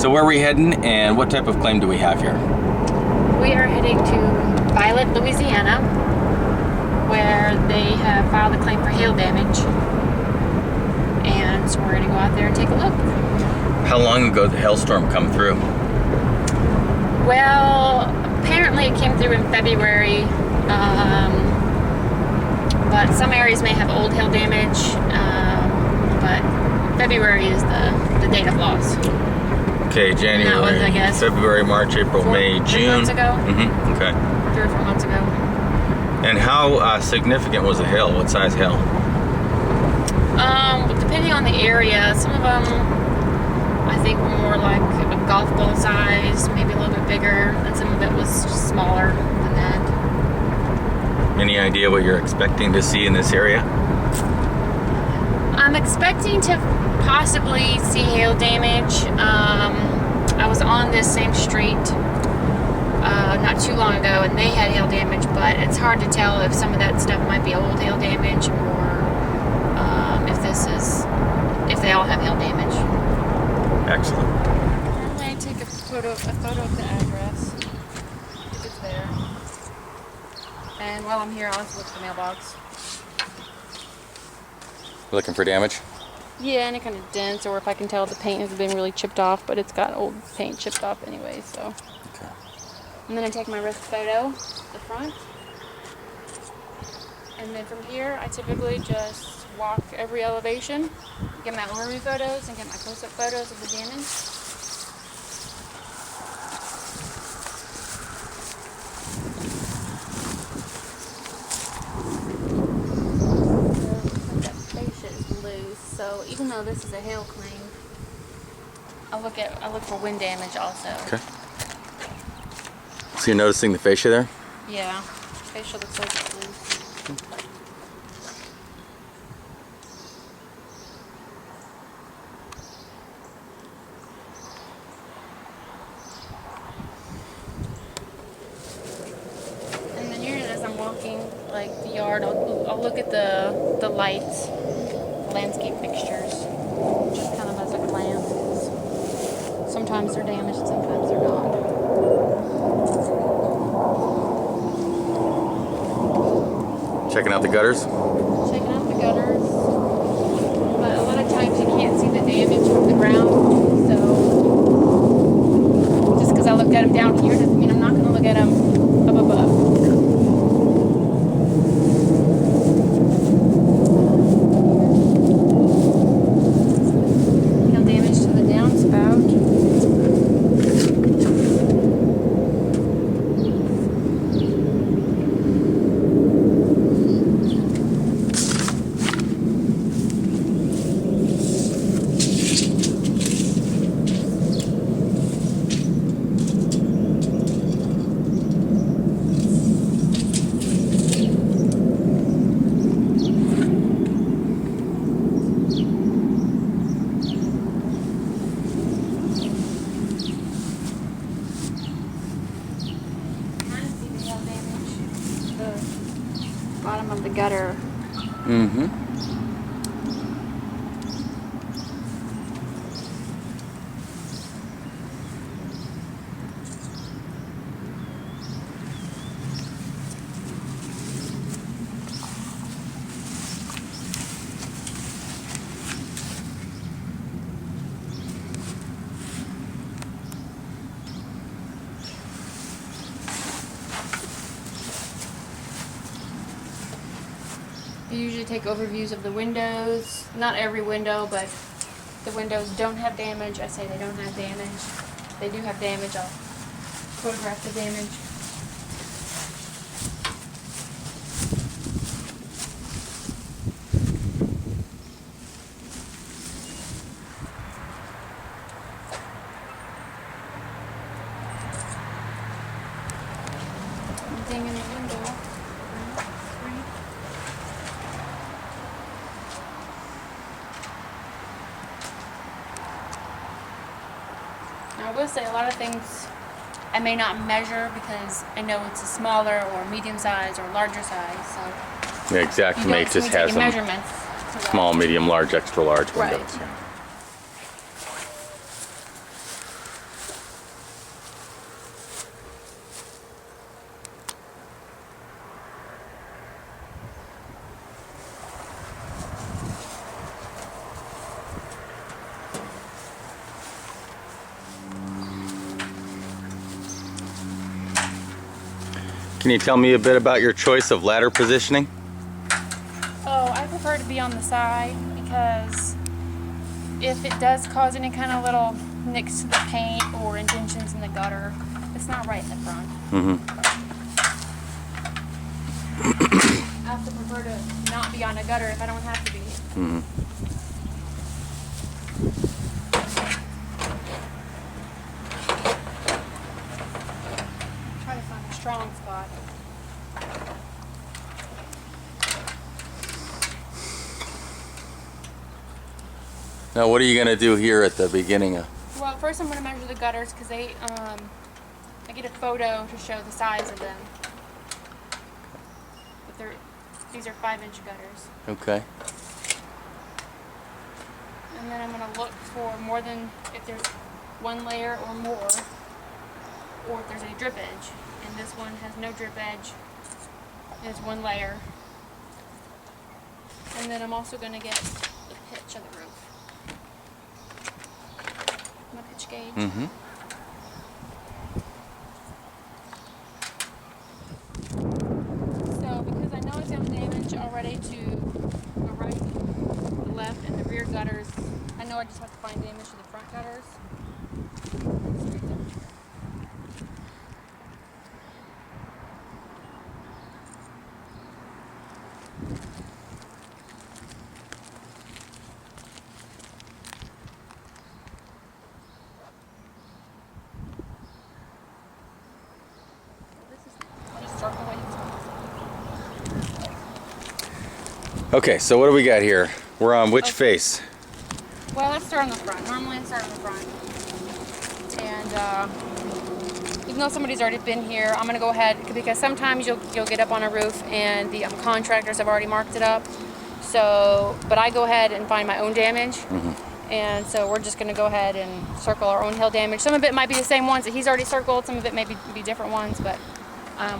So where are we heading, and what type of claim do we have here? We are heading to Violet, Louisiana, where they have filed a claim for hail damage. And so we're going to go out there and take a look. How long ago did the hailstorm come through? Well, apparently it came through in February, but some areas may have old hail damage, but February is the date of loss. Okay, January, that was, I guess, February, March, April, May, June. 3 months ago. Okay. 3 or 4 months ago. And how significant was the hail? What size hail? Depending on the area, some of them I think were more like a golf ball size, maybe a little bit bigger, and some of it was smaller than that. Any idea what you're expecting to see in this area? I'm expecting to possibly see hail damage. I was on this same street not too long ago, and they had hail damage, but it's hard to tell if some of that stuff might be old hail damage or if they all have hail damage. Excellent. I'm going to take a photo of the address, if it's there. And while I'm here, I'll also look at the mailbox. Looking for damage? Yeah, any kind of dents, or if I can tell the paint has been really chipped off, but it's got old paint chipped off anyway, so. Okay. And then I take my wrist photo, the front. And then from here, I typically just walk every elevation, get my overview photos, and get my close-up photos of the damage. That fascia is loose, so even though this is a hail claim, I look for wind damage also. Okay. So you're noticing the fascia there? Yeah, fascia looks like it's loose. And then here, as I'm walking, like the yard, I'll look at the lights, landscape fixtures, just kind of as a glance. Sometimes they're damaged, sometimes they're not. Checking out the gutters? Checking out the gutters, but a lot of times you can't see the damage from the ground, so just because I looked at them down here doesn't mean I'm not going to look at them up above. Hail damage to the downspout. Bottom of the gutter. Mm-hmm. I usually take overviews of the windows. Not every window, but the windows don't have damage. I say they don't have damage. If they do have damage, I'll photograph the damage. Anything in the window? I will say a lot of things I may not measure because I know it's a smaller or medium size or larger size. So The exact you mate don't just see me has taking them measurements. for that. small, medium, large, extra large Right. windows. Yeah. Can you tell me a bit about your choice of ladder positioning? Oh, I prefer to be on the side because if it does cause any kind of little nicks to the paint or indentions in the gutter, it's not right in the front. I have to prefer to not be on a gutter if I don't have to be. Try to find a strong spot. Now, what are you going to do here at the beginning of? Well, first I'm going to measure the gutters because I get a photo to show the size of them. But these are 5-inch gutters. Okay. And then I'm going to look for more than, if there's one layer or more, or if there's a drip edge. And this one has no drip edge. It's one layer. And then I'm also going to get the pitch of the roof. My pitch gauge. So because I know it's got damage already to the right, the left, and the rear gutters, I know I just have to find damage to the front gutters. Okay, so what do we got here? We're on which face? Well, let's start on the front. Normally I start on the front. And even though somebody's already been here, I'm going to go ahead, because sometimes you'll get up on a roof and the contractors have already marked it up. So, but I go ahead and find my own damage. And so we're just going to go ahead and circle our own hail damage. Some of it might be the same ones that he's already circled. Some of it may be different ones. But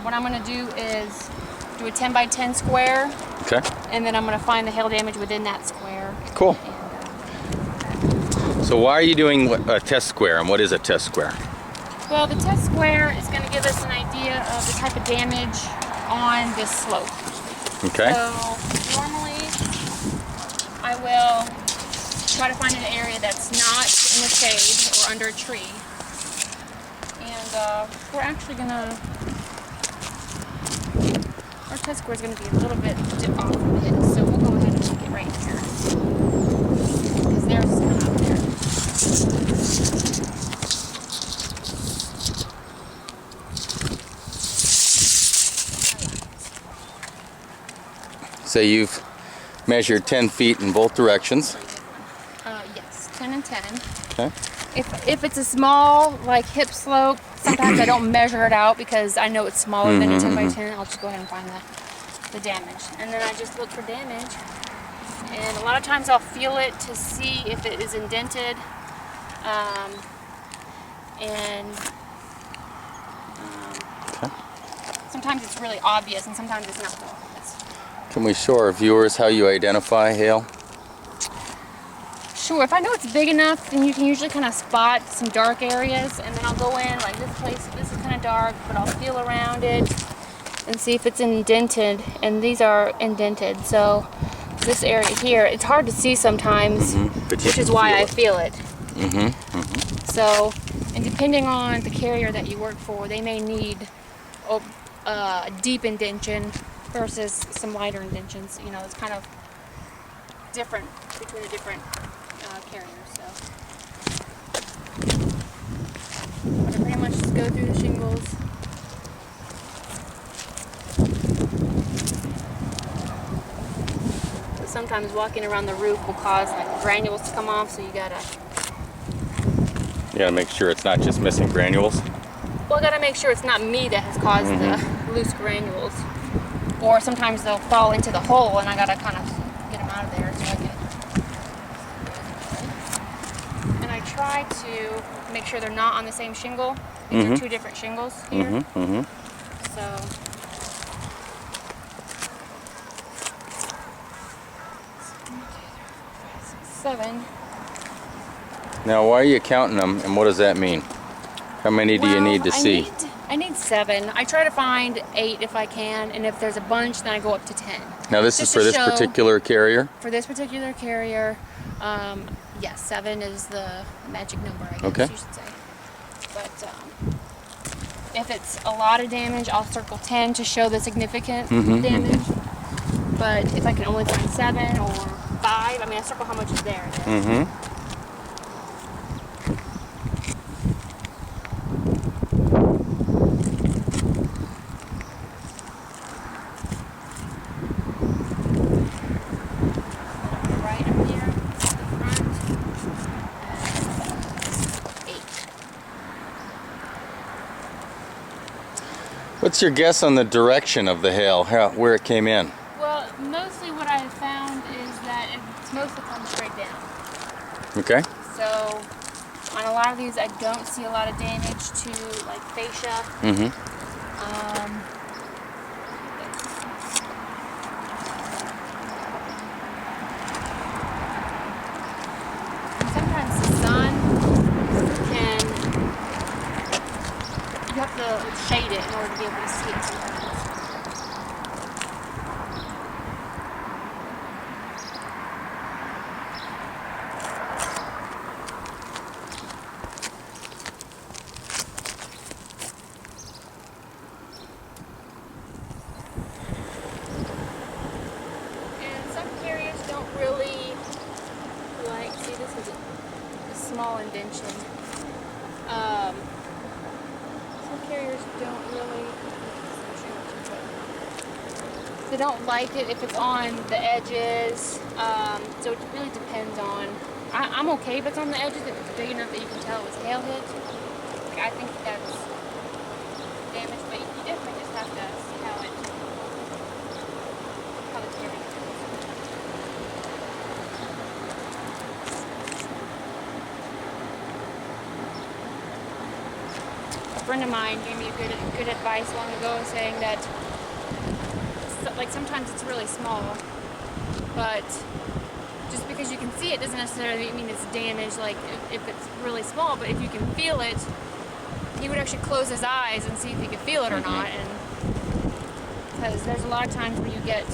what I'm going to do is do a 10 by 10 square. Okay. And then I'm going to find the hail damage within that square. Cool. So why are you doing a test square, and what is a test square? Well, the test square is going to give us an idea of the type of damage on this slope. Okay. So normally I will try to find an area that's not in the shade or under a tree. And we're actually going to, our test square is going to be a little bit off from it, so we'll go ahead and make it right here. Because there's kind of up there. So you've measured 10 feet in both directions. Yes, 10 and 10. Okay. If it's a small, like hip slope, sometimes I don't measure it out because I know it's smaller than a 10 by 10. I'll just go ahead and find the damage. And then I just look for damage. And a lot of times I'll feel it to see if it is indented. Okay. Sometimes it's really obvious and sometimes it's not so obvious. Can we show our viewers how you identify hail? Sure, if I know it's big enough, then you can usually kind of spot some dark areas, and then I'll go in, like this place, this is kind of dark, but I'll feel around it and see if it's indented, and these are indented, so this area here, it's hard to see sometimes, which is why I feel it. So, and depending on the carrier that you work for, they may need a deep indention versus some lighter indentions. You know, it's kind of different between the different carriers. So, but I pretty much just go through the shingles. So sometimes walking around the roof will cause like granules to come off, so you gotta make sure it's not just missing granules. Well, I gotta make sure it's not me that has caused the loose granules. Or sometimes they'll fall into the hole and I gotta kind of get them out of there so I get. And I try to make sure they're not on the same shingle. These are two different shingles here. So. 7. Now, why are you counting them, and what does that mean? How many do you need to see? I need 7. I try to find 8 if I can, and if there's a bunch, then I go up to 10. Now this is for this particular carrier? For this particular carrier, yes, 7 is the magic number, I guess you should say. But if it's a lot of damage, I'll circle 10 to show the significant damage. But if I can only find 7 or 5, I mean, I circle how much is there. Right up here, the front, 8. What's your guess on the direction of the hail, where it came in? Well, mostly what I have found is that it's mostly come straight down. Okay. So on a lot of these, I don't see a lot of damage to like fascia. Sometimes the sun can, you have to shade it in order to be able to see it sometimes. Really, like, see, this is a small indention. Some carriers don't really, they don't like it if it's on the edges. So it really depends on, I'm okay if it's on the edges, if it's big enough that you can tell it was hail hit. Like, I think that's damage, but you definitely just have to see how the carrier is. A friend of mine gave me good advice long ago, saying that like sometimes it's really small, but just because you can see it doesn't necessarily mean it's damaged. Like if it's really small, but if you can feel it, he would actually close his eyes and see if he could feel it or not. And because there's a lot of times where you get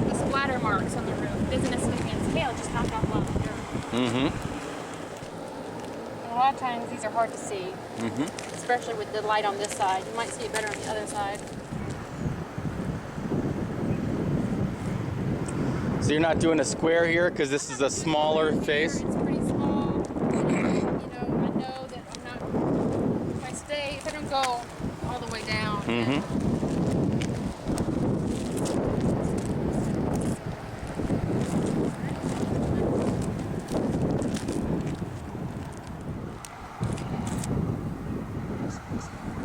the splatter marks on the roof. It doesn't necessarily mean it's hail, just knocked off a lot of dirt. And a lot of times these are hard to see, especially with the light on this side. You might see it better on the other side. So you're not doing a square here because this is a smaller face? It's pretty small. I know that I'm not, if I don't go all the way down,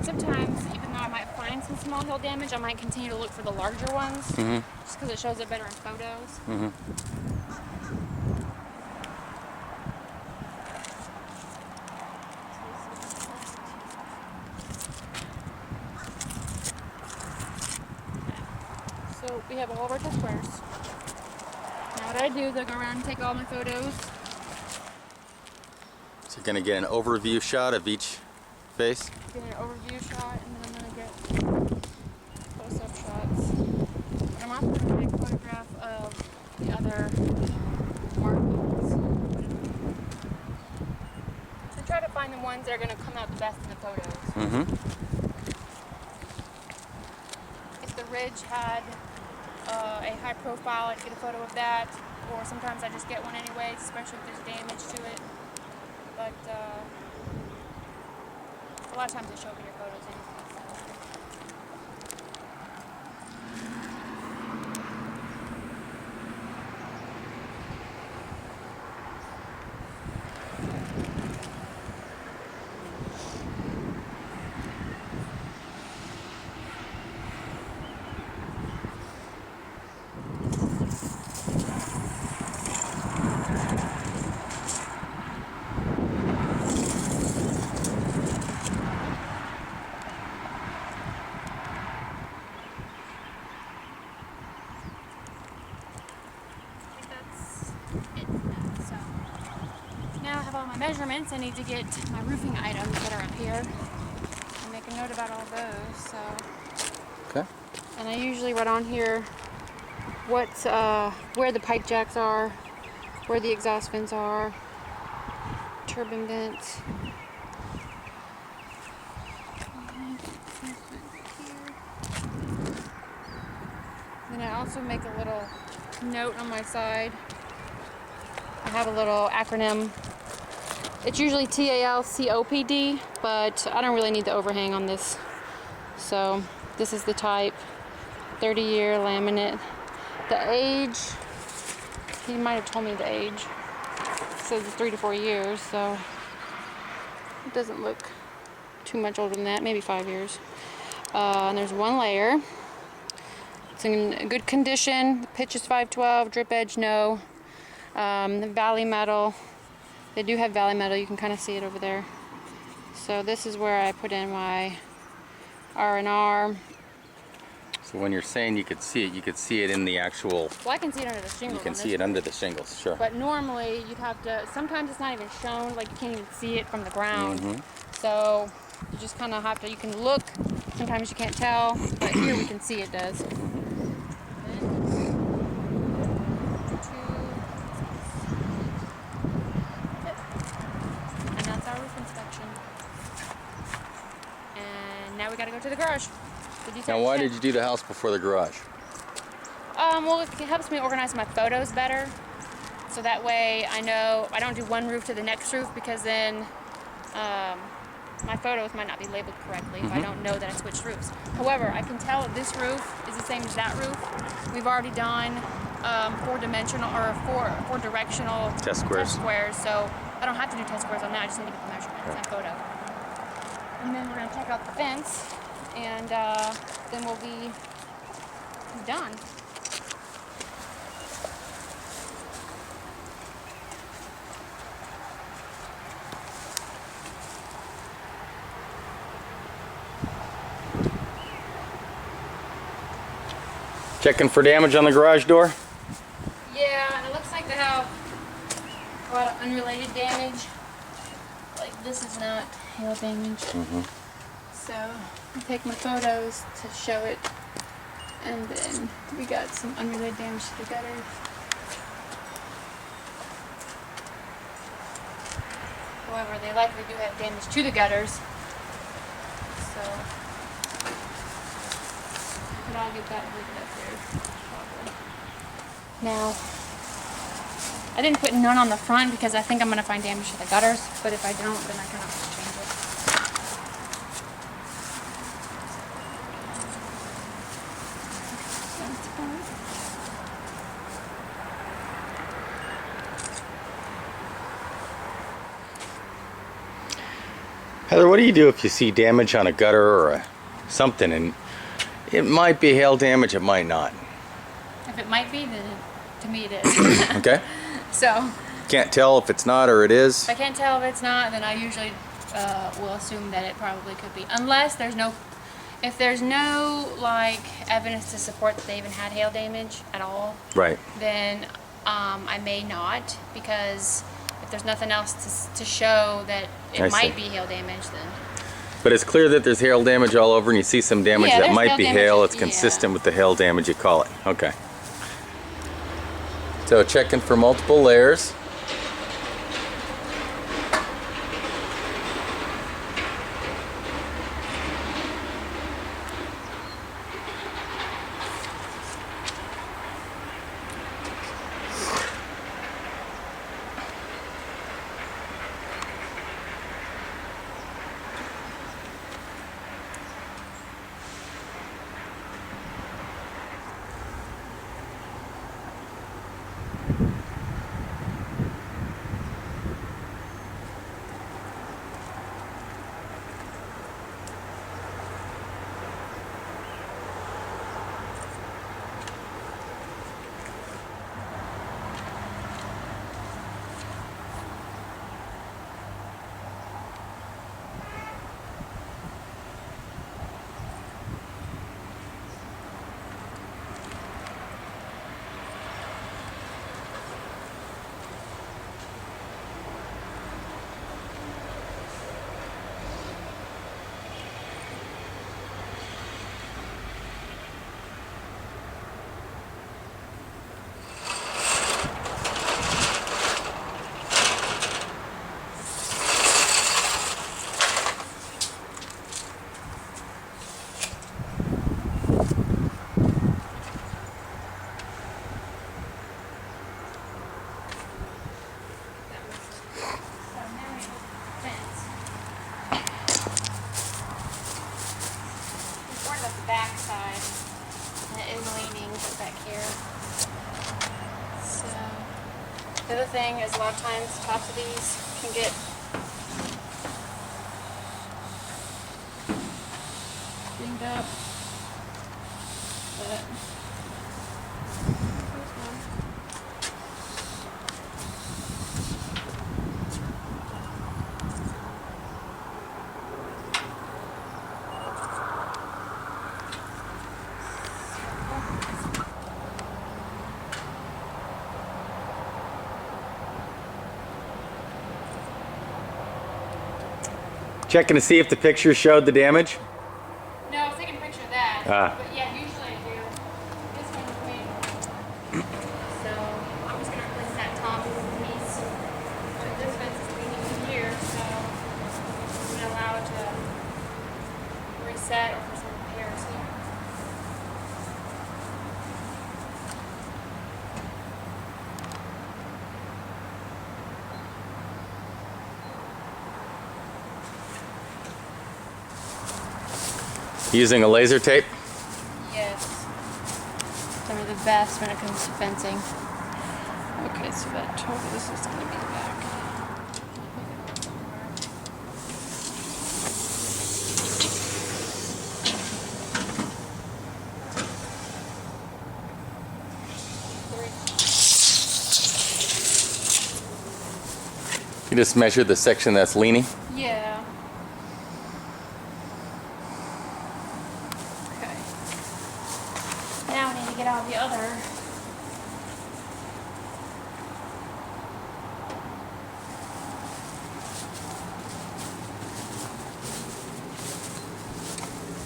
sometimes, even though I might find some small hill damage, I might continue to look for the larger ones, just because it shows it better in photos. So we have all of our test squares. Now what I do is I go around and take all my photos. So you're going to get an overview shot of each face? Get an overview shot, and then I'm going to get close-up shots. And I'm also going to take a photograph of the other markings. So try to find the ones that are going to come out the best in the photos. If the ridge had a high profile, I'd get a photo of that. Or sometimes I just get one anyway, especially if there's damage to it. But a lot of times they show up in your photos anyway. have all my measurements, I need to get my roofing items that are up here and make a note about all those. So, Okay. and I usually write on here what's where the pipe jacks are, where the exhaust vents are, turbine vents. Then I also make a little note on my side. I have a little acronym. It's usually TALCOPD, but I don't really need the overhang on this. So this is the type, 30-year laminate. The age, he might have told me the age. It says 3 to 4 years, so it doesn't look too much older than that, maybe 5 years. And there's one layer. It's in good condition. The pitch is 512, drip edge no. The valley metal. They do have valley metal. You can kind of see it over there. So this is where I put in my R&R. So when you're saying you could see it in the actual. Well, I can see it under the shingles. You can see it under the shingles, sure. But normally you'd have to. Sometimes it's not even shown. Like you can't even see it from the ground. So you just kind of have to. You can look. Sometimes you can't tell, but here we can see it does. Now we gotta go to the garage. Now, why did you do the house before the garage? Well, it helps me organize my photos better. So that way I know I don't do one roof to the next roof, because then my photos might not be labeled correctly if I don't know that I switched roofs. However, I can tell that this roof is the same as that roof. We've already done four directional test squares. So I don't have to do test squares on that. I just need to get the measurements and photo. And then we're going to check out the fence, and then we'll be done. Checking for damage on the garage door? Yeah, and it looks like they have a lot of unrelated damage. Like this is not hail damage. So I take my photos to show it, and then we got some unrelated damage to the gutters. However, they likely do have damage to the gutters. So, but I'll get that moved up there probably. Now, I didn't put none on the front because I think I'm going to find damage to the gutters, but if I don't, then I can always change it. Heather, what do you do if you see damage on a gutter or something, and it might be hail damage, it might not? If it might be, then to me it is. Okay. So. Can't tell if it's not or it is? If I can't tell if it's not, then I usually will assume that it probably could be. Unless there's no, if there's no like evidence to support that they even had hail damage at all. Right. Then I may not, because if there's nothing else to show that it might be hail damage, then. But it's clear that there's hail damage all over, and you see some damage that might be hail. It's consistent with the hail damage, you call it. Okay. So checking for multiple layers. side. And it is leaning back here. So the other thing is a lot of times tops of these can get dinged up. But here's one. Checking to see if the picture showed the damage? No, I was taking a picture of that. Ah. But yeah, usually I do. This one's leaning. So I'm just going to replace that top piece. But this fence is leaning in here, so I'm going to allow it to reset or for some repairs here. Using a laser tape? Yes. Some of the best when it comes to fencing. Okay, so that total, this is going to be the back. You just measure the section that's leaning? Yeah. Okay. Now I need to get all the other.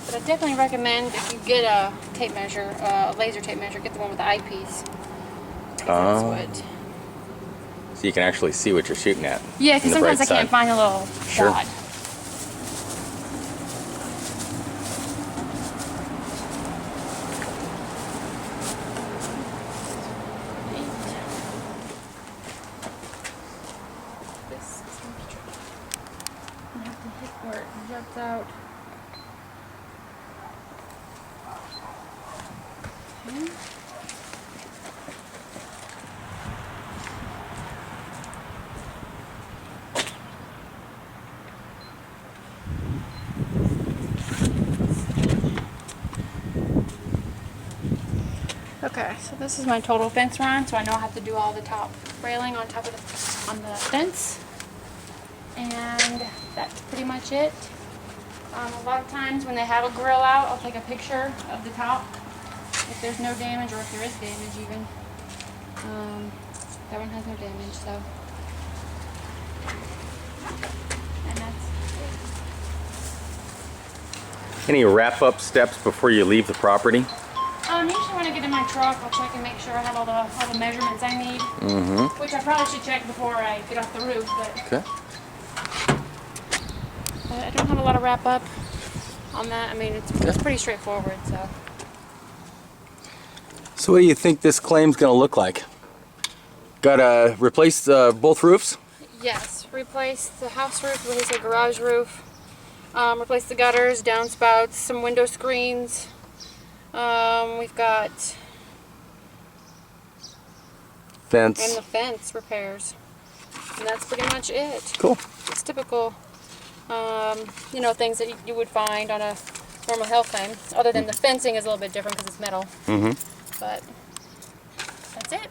But I definitely recommend if you get a tape measure, a laser tape measure, get the one with the eyepiece. Oh. That's what. So you can actually see what you're shooting at. Yeah, from because the sometimes bright I can't side. find a little Sure. dot. This is gonna be tricky. I have to hit where it juts out. Okay. Okay, so this is my total fence run, so I know I have to do all the top railing on top of the fence, and that's pretty much it. A lot of times when they have a grill out, I'll take a picture of the top if there's no damage, or if there is damage even. That one has no damage, so. And that's it. Any wrap-up steps before you leave the property? Usually when I get in my truck, I'll check and make sure I have all the measurements I need. Mm-hmm. Which I probably should check before I get off the roof, but Okay. I don't have a lot of wrap up on that. I mean, it's pretty straightforward, so. So what do you think this claim's gonna look like? Gotta replace both roofs? Yes, replace the house roof, replace the garage roof, replace the gutters, downspouts, some window screens. We've got Fence. and the fence repairs, and that's pretty much it. Cool. It's typical, you know, things that you would find on a normal hail claim. Other than the fencing is a little bit different because it's metal. Mm-hmm. But that's it.